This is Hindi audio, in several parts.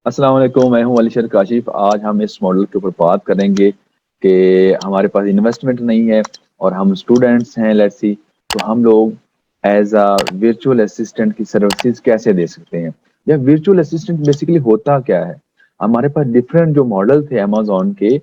अस्सलाम वालेकुम, मैं हूं अलीशर काशिफ। आज हम इस मॉडल के ऊपर बात करेंगे कि हमारे पास इन्वेस्टमेंट नहीं है और हम स्टूडेंट्स हैं, लेट्स सी। तो हम लोग एज अ वर्चुअल असिस्टेंट की सर्विसेज कैसे दे सकते हैं, या वर्चुअल असिस्टेंट बेसिकली होता क्या है। हमारे पास डिफरेंट जो मॉडल थे अमेजोन के,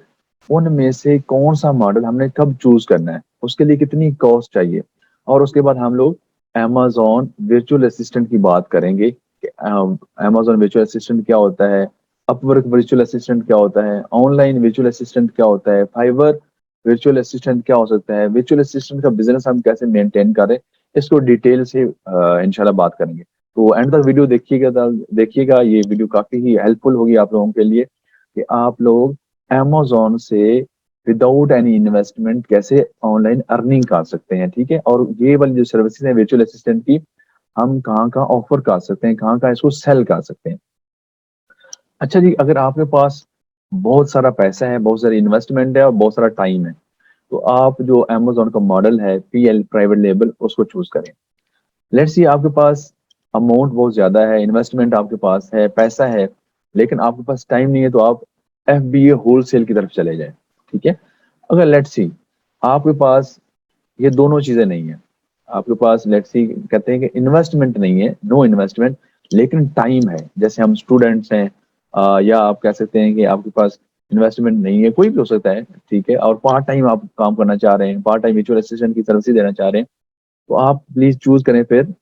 उनमें से कौन सा मॉडल हमने कब चूज करना है, उसके लिए कितनी कॉस्ट चाहिए, और उसके बाद हम लोग अमेजोन वर्चुअल असिस्टेंट की बात करेंगे कि अमेजोन वर्चुअल असिस्टेंट क्या होता है, अपवर्क वर्चुअल असिस्टेंट क्या होता है, ऑनलाइन वर्चुअल असिस्टेंट क्या होता है, फाइवर वर्चुअल असिस्टेंट क्या हो सकता है, वर्चुअल असिस्टेंट का बिजनेस हम कैसे मेंटेन करें, इसको डिटेल से इंशाल्लाह बात करेंगे। तो एंड तक वीडियो देखिएगा, ये वीडियो काफी ही हेल्पफुल होगी आप लोगों के लिए कि आप लोग अमेजोन से विदाउट एनी इन्वेस्टमेंट कैसे ऑनलाइन अर्निंग कर सकते हैं। ठीक है, और ये वाली जो सर्विसेज है वर्चुअल असिस्टेंट की, हम कहाँ कहाँ ऑफर कर सकते हैं, कहाँ कहाँ इसको सेल कर सकते हैं। अच्छा जी, अगर आपके पास बहुत सारा पैसा है, बहुत सारी इन्वेस्टमेंट है और बहुत सारा टाइम है, तो आप जो अमेजोन का मॉडल है पीएल प्राइवेट लेबल, उसको चूज करें। लेट्स सी आपके पास अमाउंट बहुत ज्यादा है, इन्वेस्टमेंट आपके पास है, पैसा है, लेकिन आपके पास टाइम नहीं है, तो आप एफबीए होलसेल की तरफ चले जाएं। ठीक है, अगर लेट्स सी आपके पास ये दोनों चीजें नहीं है, आपके पास लेट्स सी कहते हैं कि इन्वेस्टमेंट नहीं है, नो इन्वेस्टमेंट, लेकिन टाइम है, जैसे हम स्टूडेंट्स हैं, या आप कह सकते हैं कि आपके पास इन्वेस्टमेंट नहीं है, कोई भी हो सकता है। ठीक है, और पार्ट टाइम आप काम करना चाह रहे हैं, पार्ट टाइम वर्चुअल असिस्टेंट की सर्विस देना चाह रहे हैं, तो आप प्लीज चूज करें फिर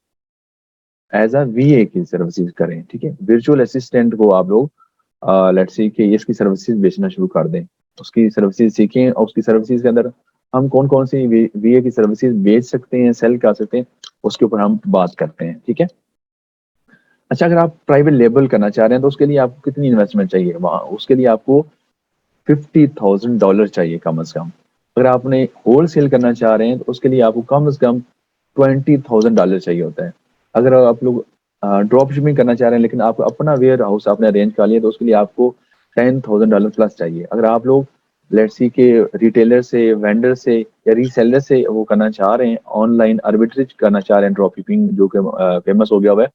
एज अ वीए की सर्विसेज करें। ठीक है, वर्चुअल असिस्टेंट को आप लोग लेट्स सी कि इसकी सर्विसेज बेचना शुरू कर दें, उसकी सर्विसेज सीखें, और उसकी सर्विसेज के अंदर हम कौन कौन सी वीए की सर्विसेज बेच सकते हैं, सेल कर सकते हैं, उसके ऊपर हम बात करते हैं। ठीक है। अच्छा, अगर आप प्राइवेट लेबल करना चाह रहे हैं तो उसके लिए आपको कितनी इन्वेस्टमेंट चाहिए, वहाँ उसके लिए आपको $50,000 चाहिए कम से कम। अगर आपने होल सेल करना चाह रहे हैं तो उसके लिए आपको कम से कम $20,000 चाहिए होता है। अगर आप लोग ड्रॉप शिपिंग करना चाह रहे हैं, लेकिन आप अपना वेयर हाउस आपने अरेंज कर लिया, तो उसके लिए आपको $10,000 प्लस चाहिए। अगर आप लोग लेट्स सी के रिटेलर से, वेंडर से या रीसेलर से वो करना चाह रहे हैं, ऑनलाइन आर्बिट्रेज करना चाह रहे हैं, ड्रॉप शिपिंग जो कि फेमस हो गया हुआ है,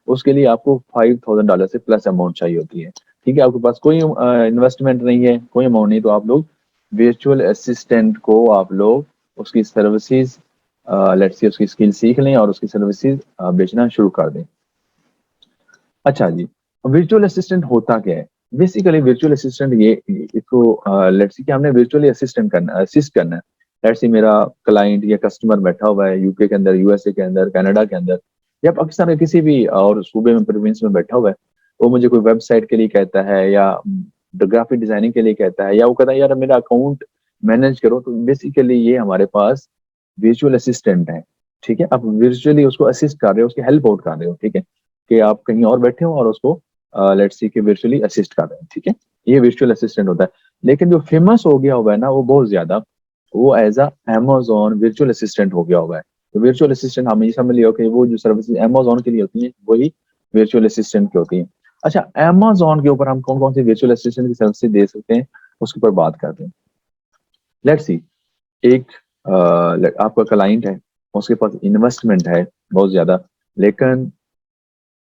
उसके लिए आपको $5,000 से प्लस अमाउंट चाहिए होती है। ठीक है, आपके पास कोई इन्वेस्टमेंट नहीं है, कोई अमाउंट नहीं, तो आप लोग वर्चुअल असिस्टेंट को आप लोग उसकी सर्विसेज लेट्स सी उसकी स्किल सीख लें और उसकी सर्विसेज बेचना शुरू कर दें। अच्छा जी, वर्चुअल असिस्टेंट होता क्या है। बेसिकली वर्चुअल असिस्टेंट ये इसको लेट्स सी कि हमने वर्चुअली असिस्टेंट करना असिस्ट करना है। लेट्स सी मेरा क्लाइंट या कस्टमर बैठा हुआ है यूके के अंदर, यूएसए के अंदर, कनाडा के अंदर, या पाकिस्तान के किसी भी और सूबे में, प्रोविंस में बैठा हुआ है। वो मुझे कोई वेबसाइट के लिए कहता है, या ग्राफिक डिजाइनिंग के लिए कहता है, या वो कहता है यार मेरा अकाउंट मैनेज करो, तो बेसिकली ये हमारे पास वर्चुअल असिस्टेंट है। ठीक है, आप वर्चुअली उसको असिस्ट कर रहे हो, उसकी हेल्प आउट कर रहे हो। ठीक है, कि आप कहीं और बैठे हो और उसको लेट्स सी कि वर्चुअली असिस्ट कर रहे हैं। ठीक है, ये वर्चुअल असिस्टेंट होता है। लेकिन जो फेमस हो गया हुआ है ना, वो बहुत ज्यादा, वो as a Amazon virtual assistant हो गया हुआ है। तो वर्चुअल असिस्टेंट हमें समझ लिया कि वो जो सर्विसेज अमेजोन के लिए होती है, वही वर्चुअल असिस्टेंट की होती है। अच्छा, अमेजोन के ऊपर हम कौन कौन सी वर्चुअल असिस्टेंट की सर्विसेज दे सकते हैं, उसके ऊपर बात करते हैं। लेट्स सी एक आपका क्लाइंट है, उसके पास इन्वेस्टमेंट है बहुत ज्यादा, लेकिन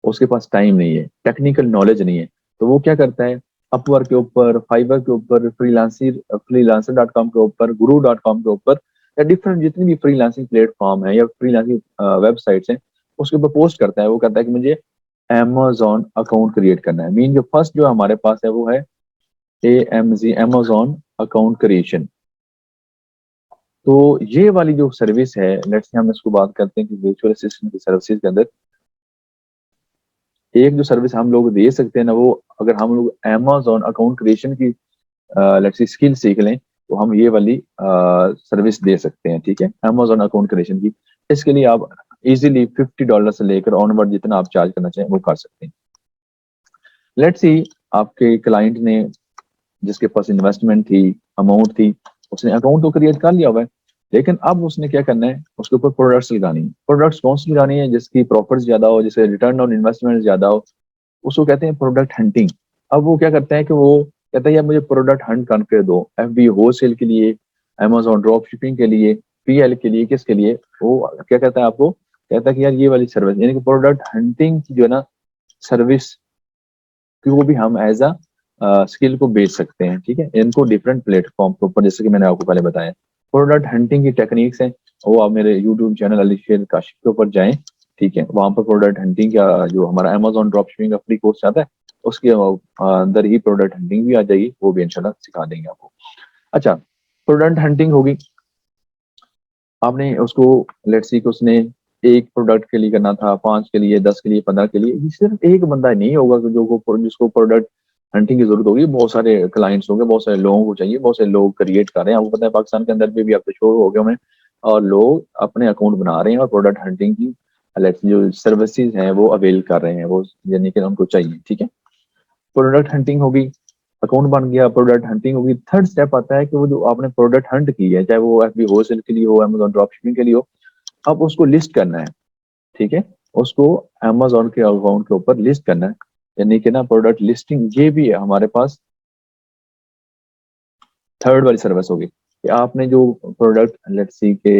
उसके पास टाइम नहीं है, टेक्निकल नॉलेज नहीं है, तो वो क्या करता है, अपवर्क के ऊपर, फाइवर के ऊपर, फ्रीलांसर.com के ऊपर, गुरु.com के ऊपर, या डिफरेंट जितनी भी फ्रीलांसिंग प्लेटफॉर्म है या फ्रीलांसिंग वेबसाइट्स हैं, उसके ऊपर पोस्ट करता है। वो कहता है कि मुझे Amazon अकाउंट क्रिएट करना है। मीन जो फर्स्ट जो हमारे पास है वो है AMZ, Amazon अकाउंट क्रिएशन। तो ये वाली जो सर्विस है, लेट्स से हम इसको बात करते हैं कि वर्चुअल असिस्टेंट की सर्विसेज के अंदर एक जो सर्विस हम लोग दे सकते हैं ना, वो अगर हम लोग Amazon अकाउंट क्रिएशन की लेट्स सी स्किल सीख लें, तो हम ये वाली सर्विस दे सकते हैं। ठीक है, Amazon अकाउंट क्रिएशन की, इसके लिए आप इजीली $50 से लेकर ऑनवर्ड जितना आप चार्ज करना चाहें वो कर सकते हैं। लेट्स सी आपके क्लाइंट ने, जिसके पास इन्वेस्टमेंट थी, अमाउंट थी, उसने अकाउंट तो क्रिएट कर लिया हुआ है, लेकिन अब उसने क्या करना है, उसके ऊपर प्रोडक्ट्स लगानी है। प्रोडक्ट्स कौन सी लगानी है, जिसकी प्रॉफिट ज्यादा हो, जिसके रिटर्न ऑन इन्वेस्टमेंट ज्यादा हो, उसको कहते हैं प्रोडक्ट हंटिंग। अब वो क्या करता है कि वो कहता है यार मुझे प्रोडक्ट हंट करके दो, एफबी होलसेल के लिए, अमेजोन ड्रॉप शिपिंग के लिए, पीएल के लिए, किसके लिए, वो क्या कहता है आपको, कहता है कि यार ये वाली सर्विस, यानी कि प्रोडक्ट हंटिंग की जो है ना सर्विस, कि वो भी हम एज अ स्किल को बेच सकते हैं, ठीक है, इनको डिफरेंट प्लेटफॉर्म के ऊपर, जैसे कि मैंने आपको पहले बताया। प्रोडक्ट हंटिंग की टेक्निक्स हैं, वो आप मेरे यूट्यूब चैनल अली शेर काशिफ के ऊपर जाएं, ठीक है, वहां पर प्रोडक्ट हंटिंग का जो हमारा अमेजोन ड्रॉप शिपिंग का फ्री कोर्स आता है, उसके अंदर ही प्रोडक्ट हंटिंग भी आ जाएगी, वो भी इंशाल्लाह सिखा देंगे आपको। अच्छा, प्रोडक्ट हंटिंग होगी, आपने उसको, लेट्स सी कि उसने एक प्रोडक्ट के लिए करना था, 5 के लिए, 10 के लिए, 15 के लिए, ये सिर्फ एक बंदा नहीं होगा जिसको प्रोडक्ट हंटिंग की जरूरत होगी, बहुत सारे क्लाइंट्स होंगे, बहुत सारे लोगों को चाहिए, बहुत सारे लोग क्रिएट कर रहे हैं, आपको पता है पाकिस्तान के अंदर भी आपको शो हो गए हमें, और लोग अपने अकाउंट बना रहे हैं और प्रोडक्ट हंटिंग की जो सर्विसेज हैं वो अवेल कर रहे हैं, वो यानी कि उनको चाहिए, ठीक है। प्रोडक्ट हंटिंग होगी, अकाउंट बन गया, प्रोडक्ट हंटिंग होगी। थर्ड स्टेप आता है कि वो जो आपने प्रोडक्ट हंट की है, चाहे वो एफबी होलसेल के लिए हो, अमेजोन ड्रॉप शिपिंग के लिए हो, अब उसको लिस्ट करना है, ठीक है, उसको अमेजोन के अकाउंट के ऊपर लिस्ट करना है, यानी कि ना प्रोडक्ट लिस्टिंग, ये भी है हमारे पास थर्ड वाली सर्विस होगी, कि आपने जो प्रोडक्ट लेट्स सी के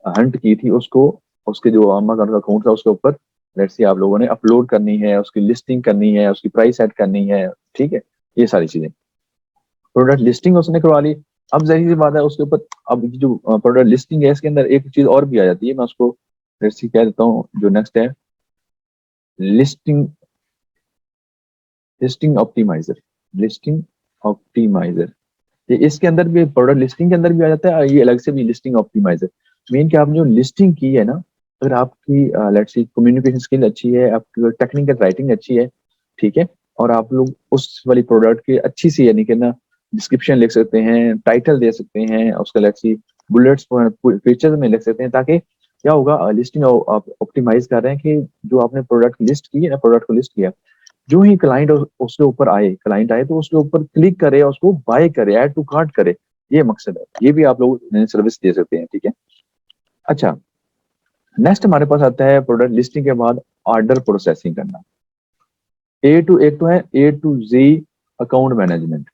हंट की थी, उसको उसके जो अमेजोन का अकाउंट था उसके ऊपर लेट्स सी आप लोगों ने अपलोड करनी है, उसकी लिस्टिंग करनी है, उसकी प्राइस सेट करनी है, ठीक है, ये सारी चीजें। प्रोडक्ट लिस्टिंग उसने करवा ली, अब जाहिर सी बात है उसके ऊपर, अब जो प्रोडक्ट लिस्टिंग है इसके अंदर एक चीज और भी आ जाती है, मैं उसको लेट्स सी कह देता हूँ, जो नेक्स्ट है listing, listing optimizer, listing optimizer, ये इसके अंदर भी, प्रोडक्ट लिस्टिंग के अंदर भी आ जाता है, और ये अलग से भी लिस्टिंग ऑप्टिमाइजर। मीन कि आपने जो लिस्टिंग की है ना, अगर आपकी लेट्स सी कम्युनिकेशन स्किल अच्छी है, आपकी टेक्निकल राइटिंग अच्छी है, ठीक है, और आप लोग उस वाली प्रोडक्ट की अच्छी सी यानी कि ना डिस्क्रिप्शन लिख सकते हैं, टाइटल दे सकते हैं, उसका लेट्स सी बुलेट्स फीचर्स में लिख सकते हैं, ताकि क्या होगा, लिस्टिंग आप ऑप्टिमाइज कर रहे हैं कि जो आपने प्रोडक्ट लिस्ट की है ना, प्रोडक्ट को लिस्ट किया, जो ही क्लाइंट उसके ऊपर आए, क्लाइंट आए तो उसके ऊपर क्लिक करे, उसको बाय करे, ऐड टू कार्ट करे, ये मकसद है, ये भी आप लोग सर्विस दे सकते हैं, ठीक है। अच्छा, नेक्स्ट हमारे पास आता है प्रोडक्ट लिस्टिंग के बाद ऑर्डर प्रोसेसिंग करना। ए टू एक तो है A to Z account management,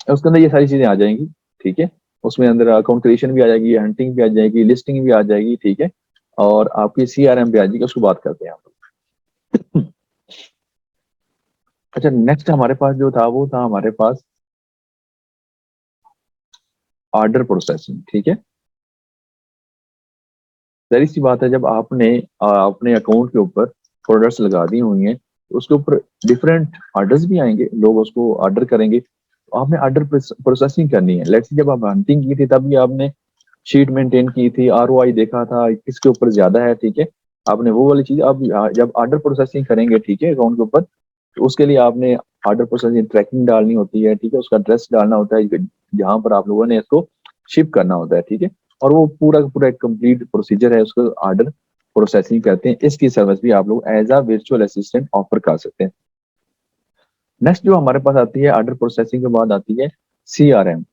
उसके अंदर ये सारी चीजें आ जाएंगी, ठीक है, उसमें अंदर अकाउंट क्रिएशन भी आ जाएगी, हंटिंग भी आ जाएगी, लिस्टिंग भी आ जाएगी, ठीक है, और आपकी CRM भी आ जाएगी, उसको बात करते हैं हम लोग। अच्छा, नेक्स्ट हमारे पास जो था वो था हमारे पास ऑर्डर प्रोसेसिंग, ठीक है। जाहिर सी बात है, जब आपने अपने अकाउंट के ऊपर प्रोडक्ट्स लगा दी हुई हैं, तो उसके ऊपर डिफरेंट ऑर्डर्स भी आएंगे, लोग उसको ऑर्डर करेंगे, तो आपने ऑर्डर प्रोसेसिंग करनी है। लेट्स जब आप हंटिंग की थी तब भी आपने शीट मेंटेन की थी, ROI देखा था किसके ऊपर ज्यादा है, ठीक है, आपने वो वाली चीज, अब जब ऑर्डर प्रोसेसिंग करेंगे, ठीक है, अकाउंट के ऊपर, तो उसके लिए आपने ऑर्डर प्रोसेसिंग ट्रैकिंग डालनी होती है, ठीक है, उसका एड्रेस डालना होता है जहाँ पर आप लोगों ने इसको शिप करना होता है, ठीक है, और वो पूरा का पूरा एक कंप्लीट प्रोसीजर है, उसको ऑर्डर प्रोसेसिंग कहते हैं। इसकी सर्विस भी आप लोग as a virtual assistant offer कर सकते हैं। नेक्स्ट जो हमारे पास आती है ऑर्डर प्रोसेसिंग के बाद आती है CRM,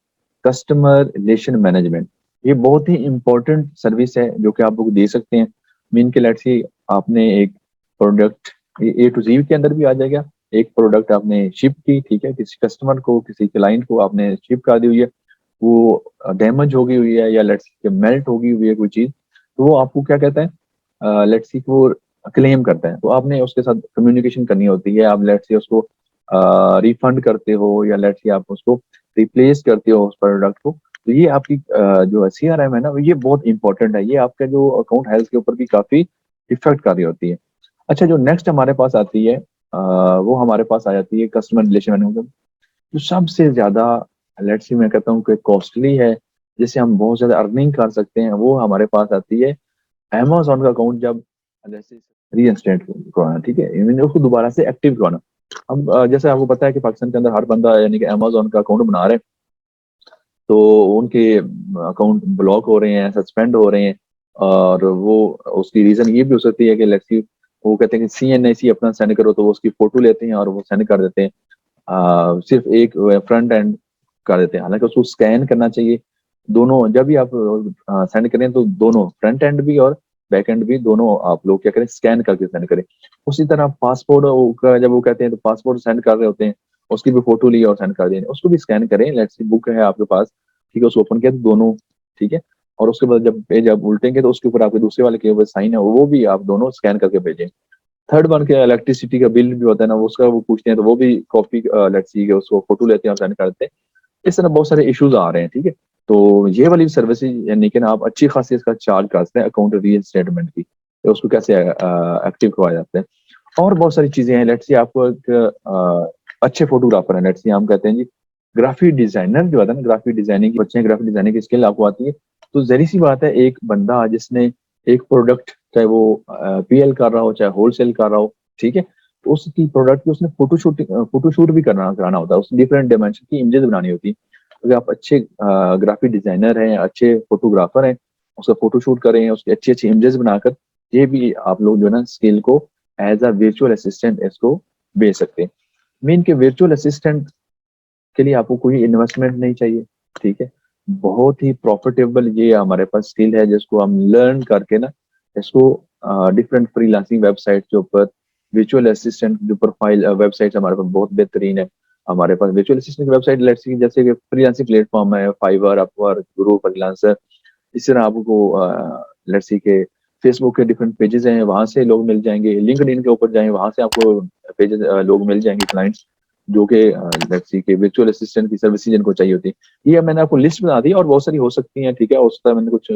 कस्टमर रिलेशन मैनेजमेंट। ये बहुत ही इंपॉर्टेंट सर्विस है जो कि आप लोग दे सकते हैं। मीन के लेट्स से आपने एक प्रोडक्ट A to Z के अंदर भी आ जाएगा, एक प्रोडक्ट आपने शिप की, ठीक है, किसी कस्टमर को, किसी क्लाइंट को आपने शिप कर दी हुई है, वो डैमेज हो गई हुई है, या लेट्स मेल्ट हो गई हुई है कोई चीज, तो वो आपको क्या कहता है, लेट्स सी वो क्लेम करता है, तो आपने उसके साथ कम्युनिकेशन करनी होती है, आप लेट्स सी उसको रिफंड करते हो, या लेट्स सी आप उसको रिप्लेस करते हो उस प्रोडक्ट को, तो ये आपकी जो CRM है ना, ये बहुत इंपॉर्टेंट है, ये आपके जो अकाउंट हेल्थ के ऊपर भी काफी इफेक्ट कर रही होती है। अच्छा, जो नेक्स्ट हमारे पास आती है वो हमारे पास आ जाती है कस्टमर रिलेशन मैनेजमेंट, जो सबसे ज्यादा लेट्स सी मैं कहता हूँ कि कॉस्टली है, जिससे हम बहुत ज्यादा अर्निंग कर सकते हैं, वो हमारे पास आती है अमेजोन का अकाउंट जब जैसे रीइंस्टेट करवाना, ठीक है, यानी उसको दोबारा से एक्टिव करवाना। अब जैसे आपको पता है कि पाकिस्तान के अंदर हर बंदा यानी कि अमेजोन का अकाउंट बना रहे हैं, तो उनके अकाउंट ब्लॉक हो रहे हैं, सस्पेंड हो रहे हैं, और वो उसकी रीजन ये भी हो सकती है कि लेट्स सी वो कहते हैं कि CNIC अपना सेंड करो, तो वो उसकी फोटो लेते हैं और वो सेंड कर देते हैं, सिर्फ एक फ्रंट एंड कर देते हैं, हालांकि उसको स्कैन करना चाहिए। दोनों जब भी आप सेंड करें तो दोनों फ्रंट एंड भी और बैक एंड भी, दोनों आप लोग क्या करें, स्कैन करके सेंड करें। उसी तरह पासपोर्ट का जब वो कहते हैं तो पासपोर्ट सेंड कर रहे होते हैं, उसकी भी फोटो ली और सेंड कर दें, उसको भी स्कैन करें, लेट्स सी बुक है आपके पास, ठीक है, उसको ओपन किया तो दोनों, ठीक है, और उसके बाद जब पेज आप उल्टेंगे तो उसके ऊपर आपके दूसरे वाले के ऊपर साइन है, वो भी आप दोनों स्कैन करके भेजें। थर्ड वन के इलेक्ट्रिसिटी का बिल भी होता है ना, उसका वो पूछते हैं, तो वो भी कॉपी लेट्स सी के उसको फोटो लेते हैं और सेंड करते हैं। इस तरह बहुत सारे इश्यूज आ रहे हैं, ठीक है। तो ये वाली सर्विसेज यानी कि ना आप अच्छी खासी इसका चार्ज करते हैं अकाउंट री स्टेटमेंट की, तो उसको कैसे एक्टिव करवाया जाता है। और बहुत सारी चीजें हैं, लेट्स सी आपको एक अच्छे फोटोग्राफर है, लेट्स सी हम कहते हैं जी ग्राफिक डिजाइनर जो होता है ना, ग्राफिक डिजाइनिंग बच्चे हैं, ग्राफिक डिजाइनिंग की स्किल आपको आती है, तो जहरी सी बात है एक बंदा जिसने एक प्रोडक्ट, चाहे वो पीएल कर रहा हो चाहे होलसेल कर रहा हो, ठीक है, तो उसकी प्रोडक्ट की उसने फोटोशूट भी कराना होता है, उसकी डिफरेंट डायमेंशन की इमेजेस बनानी होती है। अगर आप अच्छे ग्राफिक डिजाइनर हैं, अच्छे फोटोग्राफर हैं, उसका फोटोशूट करें, उसकी अच्छी अच्छी इमेजेस बनाकर, ये भी आप लोग जो है ना स्किल को एज अ वर्चुअल असिस्टेंट इसको भेज सकते हैं। मीन के वर्चुअल असिस्टेंट के लिए आपको कोई इन्वेस्टमेंट नहीं चाहिए, ठीक है। बहुत ही प्रॉफिटेबल ये हमारे पास स्किल है जिसको हम लर्न करके ना इसको डिफरेंट फ्रीलांसिंग वेबसाइट के ऊपर, वर्चुअल असिस्टेंट जो प्रोफाइल वेबसाइट हमारे पास बहुत बेहतरीन है। हमारे पास वर्चुअल असिस्टेंट की वेबसाइट लेट्स सी जैसे कि फ्रीलांसिंग प्लेटफॉर्म है, फाइवर, अपवर्क, ग्रो, फ्रीलांसर। इस तरह आपको लेट्स सी के फेसबुक के डिफरेंट पेजेस हैं, वहां से लोग मिल जाएंगे, लिंक्डइन के ऊपर जाएं, वहां से आपको पेजेस लोग मिल जाएंगे, क्लाइंट्स जो कि लेट्स सी के वर्चुअल असिस्टेंट की सर्विसेज इनको चाहिए होती है। ये मैंने आपको लिस्ट बना दी और बहुत सारी हो सकती हैं, ठीक है, उस तरह मैंने कुछ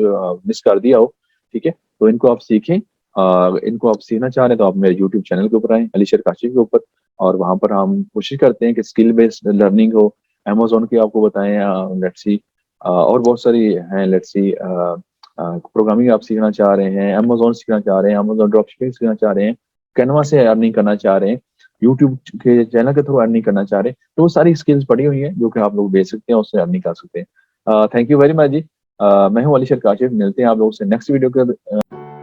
मिस कर दिया हो, ठीक है। तो इनको आप सीखें, इनको आप सीखना चाह रहे हैं तो आप मेरे यूट्यूब चैनल के ऊपर आए, अलीशर काशिफ के ऊपर, और वहां पर हम कोशिश करते हैं कि स्किल बेस्ड लर्निंग हो। अमेजोन की आपको बताएं, लेट्स सी और बहुत सारी हैं, लेट्स सी प्रोग्रामिंग आप सीखना चाह रहे हैं, अमेजोन सीखना चाह रहे हैं, अमेजोन ड्रॉपशिपिंग सीखना चाह रहे हैं, कैनवा से अर्निंग करना चाह रहे हैं, यूट्यूब के चैनल के थ्रू अर्निंग करना चाह रहे हैं, तो वो सारी स्किल्स पड़ी हुई हैं जो कि आप लोग बेच सकते हैं, उससे अर्निंग कर सकते हैं। थैंक यू वेरी मच जी। मैं हूँ अलीशर काशिफ, मिलते हैं आप लोगों से नेक्स्ट वीडियो के